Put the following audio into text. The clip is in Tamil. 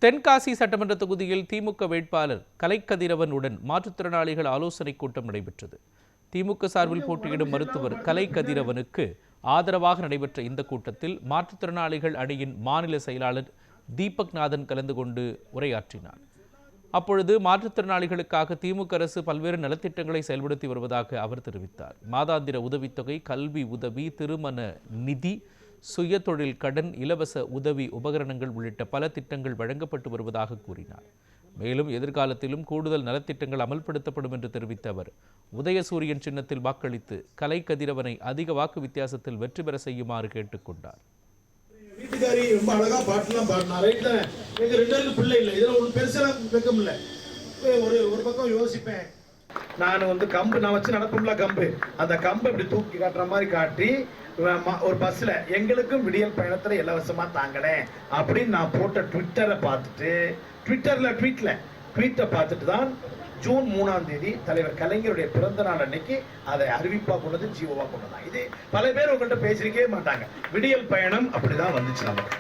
தென்காசி சட்டமன்ற தொகுதியில் திமுக வேட்பாளர் கலைக்கதிரவனுடன் மாற்றுத்திறனாளிகள் ஆலோசனைக் கூட்டம் நடைபெற்றது. திமுக சார்பில் போட்டியிடும் மருத்துவர் கலைக்கதிரவனுக்கு ஆதரவாக நடைபெற்ற இந்த கூட்டத்தில் மாற்றுத்திறனாளிகள் அணியின் மாநில செயலாளர் தீபக் நாதன் கலந்து கொண்டு உரையாற்றினார். அப்பொழுது மாற்றுத்திறனாளிகளுக்காக திமுக அரசு பல்வேறு நலத்திட்டங்களை செயல்படுத்தி வருவதாக அவர் தெரிவித்தார். மாதாந்திர உதவித்தொகை, கல்வி உதவி, திருமண நிதி, சுய தொழில் கடன், இலவச உதவி உபகரணங்கள் உள்ளிட்ட பல திட்டங்கள் வழங்கப்பட்டு வருவதாக கூறினார். மேலும் எதிர்காலத்திலும் கூடுதல் நலத்திட்டங்கள் அமல்படுத்தப்படும் என்று தெரிவித்த அவர் உதயசூரியன் சின்னத்தில் வாக்களித்து கலைக்கதிரவனை அதிக வாக்கு வித்தியாசத்தில் வெற்றி பெற செய்யுமாறு கேட்டுக்கொண்டார். வீட்டுக்காரி ரொம்ப அழகா பாட்டுலாம் பாடினா. ரைட் தான். எங்க ரெண்டு பேருக்கு பிள்ளை இல்லை, இதுல ஒரு பெருசா வெக்கம் இல்லை. ஒரு பக்கம் யோசிப்பேன், நான் கம்பு நான் வச்சு நடப்பும்ல கம்பு, அந்த கம்பு இப்படி தூக்கி காட்டுற மாதிரி காட்டி ஒரு பஸ்ல எங்களுக்கும் விடியல் பயணத்துல இலவசமா தாங்களே அப்படின்னு நான் போட்ட ட்விட்டரை பார்த்துட்டு ட்வீட்டை பார்த்துட்டு தான் ஜூன் 3ஆம் தேதி தலைவர் கலைஞருடைய பிறந்த நாள் அன்னைக்கு அதை அறிவிப்பா கொண்டது, ஜீவோவா கொண்டதான். இது பல பேர் உங்கள்கிட்ட பேசிருக்கவே மாட்டாங்க. விடியல் பயணம் அப்படிதான் வந்துச்சு நமக்கு.